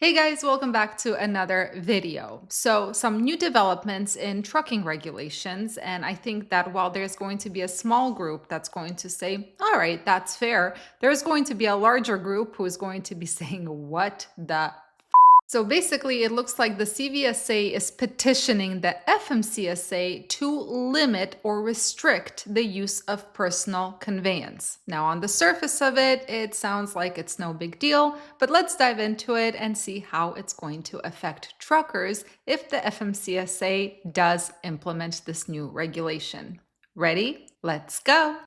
Hey guys, welcome back to another video. So, some new developments in trucking regulations, and I think that while there's going to be a small group that's going to say, all right, that's fair, there's going to be a larger group who is going to be saying, what the so basically, it looks like the CVSA is petitioning the FMCSA to limit or restrict the use of personal conveyance. Now, on the surface of it, it sounds like it's no big deal, but let's dive into it and see how it's going to affect truckers if the FMCSA does implement this new regulation. Ready? Let's go.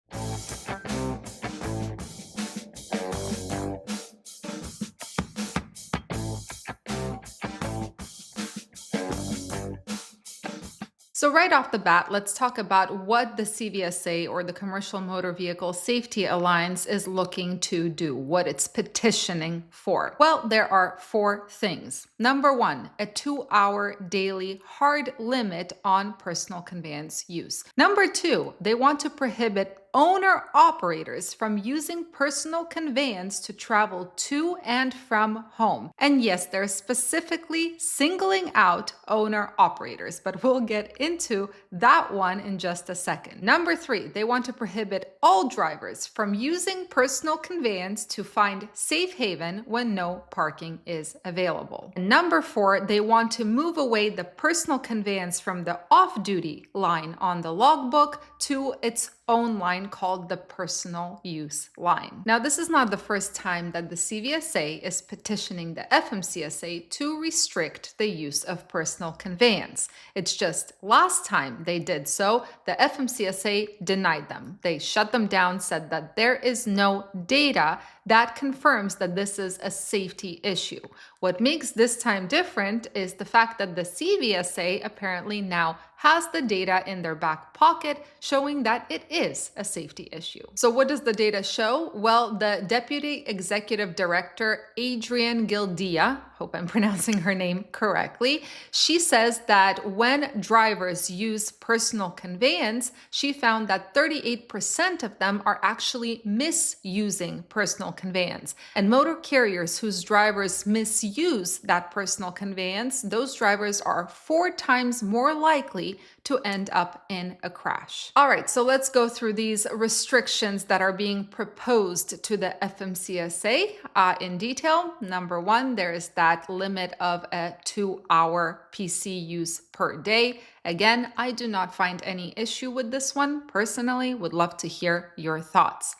So right off the bat, let's talk about what the CVSA or the Commercial Motor Vehicle Safety Alliance is looking to do, what it's petitioning for. Well, there are four things. Number one, a 2-hour daily hard limit on personal conveyance use. Number two, they want to prohibit owner-operators from using personal conveyance to travel to and from home. And yes, they're specifically singling out owner-operators, but we'll get into that one in just a second. Number three, they want to prohibit all drivers from using personal conveyance to find safe haven when no parking is available. And number four, they want to move away the personal conveyance from the off-duty line on the logbook to its own line called the personal use line. Now, this is not the first time that the CVSA is petitioning the FMCSA to restrict the use of personal conveyance. It's just last time they did so, the FMCSA denied them. They shut them down, said that there is no data that confirms that this is a safety issue. What makes this time different is the fact that the CVSA apparently now has the data in their back pocket showing that it is a safety issue. So what does the data show? Well, the Deputy Executive Director, Adrienne Gildia, hope I'm pronouncing her name correctly, she says that when drivers use personal conveyance, she found that 38% of them are actually misusing personal conveyance. And motor carriers whose drivers misuse that personal conveyance, those drivers are 4 times more likely to end up in a crash. All right, so let's go through these restrictions that are being proposed to the FMCSA in detail. Number one, there is that limit of a 2-hour PC use per day. Again, I do not find any issue with this one. Personally, would love to hear your thoughts.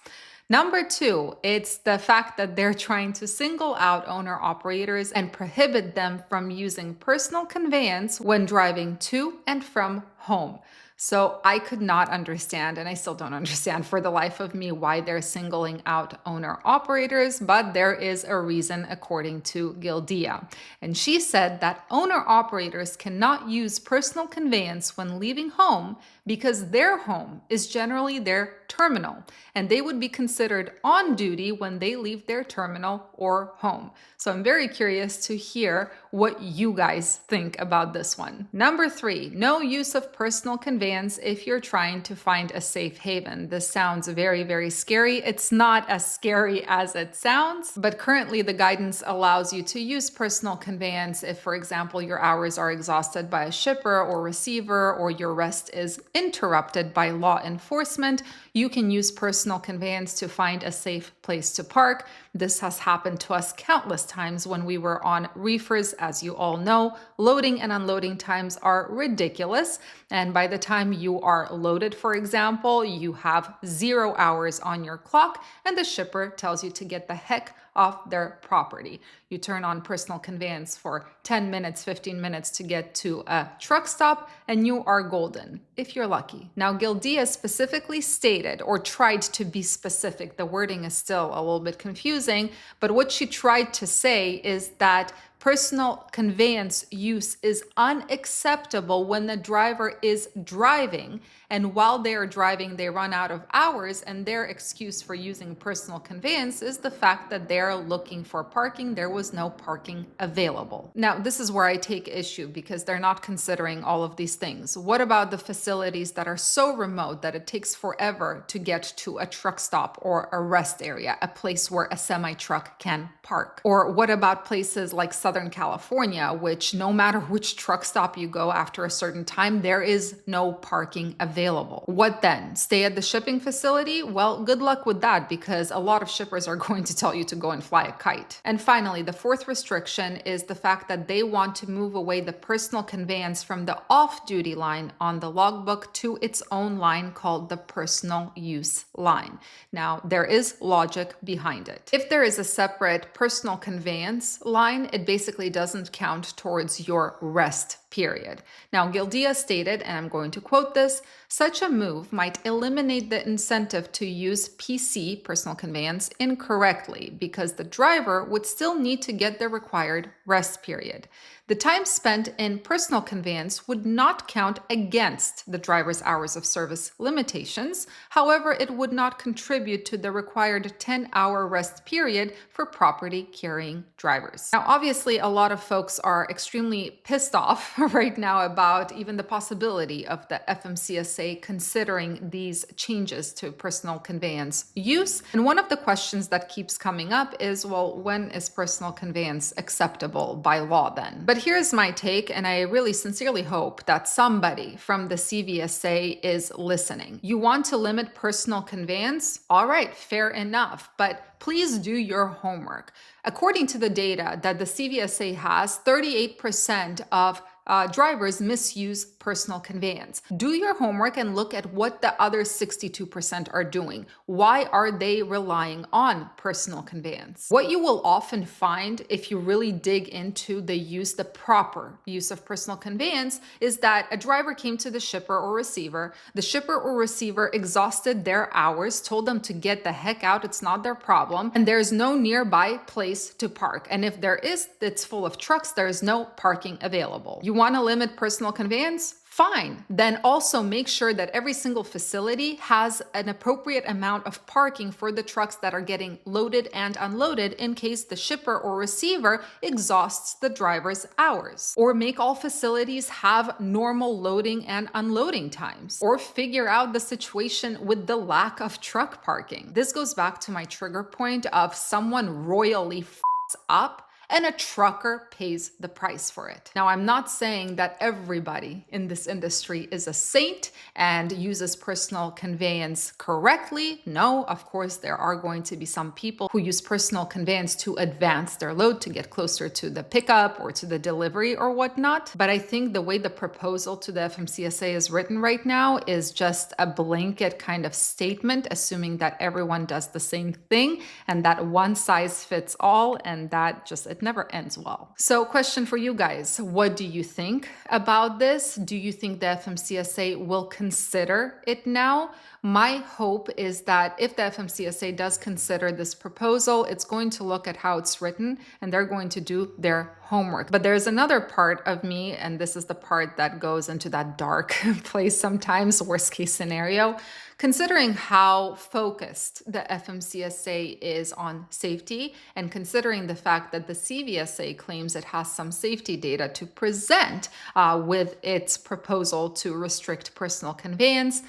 Number two, it's the fact that they're trying to single out owner-operators and prohibit them from using personal conveyance when driving to and from home. So I could not understand, and I still don't understand for the life of me, why they're singling out owner-operators, but there is a reason according to Gildia. And she said that owner-operators cannot use personal conveyance when leaving home because their home is generally their terminal, and they would be considered on duty when they leave their terminal or home. So I'm very curious to hear what you guys think about this one. Number three, no use of personal conveyance if you're trying to find a safe haven. This sounds very, very scary. It's not as scary as it sounds, but currently the guidance allows you to use personal conveyance if, for example, your hours are exhausted by a shipper or receiver, or your rest is interrupted by law enforcement. You can use personal conveyance to find a safe place to park. This has happened to us countless times when we were on reefers. As you all know, loading and unloading times are ridiculous. And by the time you are loaded, for example, you have 0 hours on your clock, and the shipper tells you to get the heck off their property. You turn on personal conveyance for 10 minutes, 15 minutes to get to a truck stop, and you are golden, if you're lucky. Now, Gildia specifically stated, or tried to be specific, the wording is still a little bit confusing, but what she tried to say is that personal conveyance use is unacceptable when the driver is driving, and while they are driving, they run out of hours, and their excuse for using personal conveyance is the fact that they're looking for parking. There was no parking available. Now, this is where I take issue because they're not considering all of these things. What about the facilities that are so remote that it takes forever to get to a truck stop or a rest area, a place where a semi-truck can park? Or what about places like Southern Southern California, which no matter which truck stop you go after a certain time, there is no parking available. What then? Stay at the shipping facility? Well, good luck with that, because a lot of shippers are going to tell you to go and fly a kite. And finally, the fourth restriction is the fact that they want to move away the personal conveyance from the off-duty line on the logbook to its own line called the personal use line. Now, there is logic behind it. If there is a separate personal conveyance line, it basically doesn't count towards your rest period. Now, Gildia stated, and I'm going to quote this, "Such a move might eliminate the incentive to use PC, personal conveyance, incorrectly, because the driver would still need to get the required rest period. The time spent in personal conveyance would not count against the driver's hours of service limitations. However, it would not contribute to the required 10-hour rest period for property carrying drivers." Now, obviously, a lot of folks are extremely pissed off right now about even the possibility of the FMCSA considering these changes to personal conveyance use. And one of the questions that keeps coming up is, well, when is personal conveyance acceptable by law then? But here's my take, and I really sincerely hope that somebody from the CVSA is listening. You want to limit personal conveyance? All right, fair enough, but please do your homework. According to the data that the CVSA has, 38% of drivers misuse personal conveyance. Do your homework and look at what the other 62% are doing. Why are they relying on personal conveyance? What you will often find if you really dig into the proper use of personal conveyance is that a driver came to the shipper or receiver. The shipper or receiver exhausted their hours, told them to get the heck out, it's not their problem, and there's no nearby place to park. And if there is, it's full of trucks, there is no parking available. You want to limit personal conveyance? Fine. Then also make sure that every single facility has an appropriate amount of parking for the trucks that are getting loaded and unloaded in case the shipper or receiver exhausts the driver's hours. Or make all facilities have normal loading and unloading times. Or figure out the situation with the lack of truck parking. This goes back to my trigger point of someone royally f***s up and a trucker pays the price for it. Now, I'm not saying that everybody in this industry is a saint and uses personal conveyance correctly. No, of course, there are going to be some people who use personal conveyance to advance their load, to get closer to the pickup or to the delivery or whatnot. But I think the way the proposal to the FMCSA is written right now is just a blanket kind of statement, assuming that everyone does the same thing and that one size fits all, and that just it never ends well. So question for you guys, what do you think about this? Do you think the FMCSA will consider it now? My hope is that if the FMCSA does consider this proposal, it's going to look at how it's written and they're going to do their homework. But there's another part of me, and this is the part that goes into that dark place sometimes, worst case scenario. Considering how focused the FMCSA is on safety, and considering the fact that the CVSA claims it has some safety data to present with its proposal to restrict personal conveyance,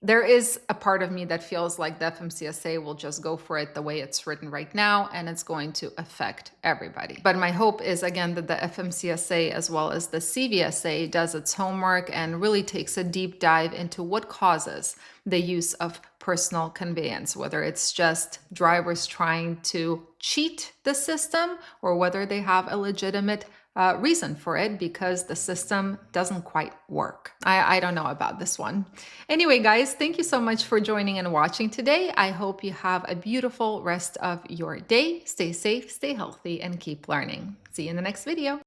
there is a part of me that feels like the FMCSA will just go for it the way it's written right now, and it's going to affect everybody. But my hope is, again, that the FMCSA as well as the CVSA does its homework and really takes a deep dive into what causes the use of personal conveyance, whether it's just drivers trying to cheat the system or whether they have a legitimate reason for it because the system doesn't quite work. I don't know about this one. Anyway, guys, thank you so much for joining and watching today. I hope you have a beautiful rest of your day. Stay safe, stay healthy, and keep learning. See you in the next video.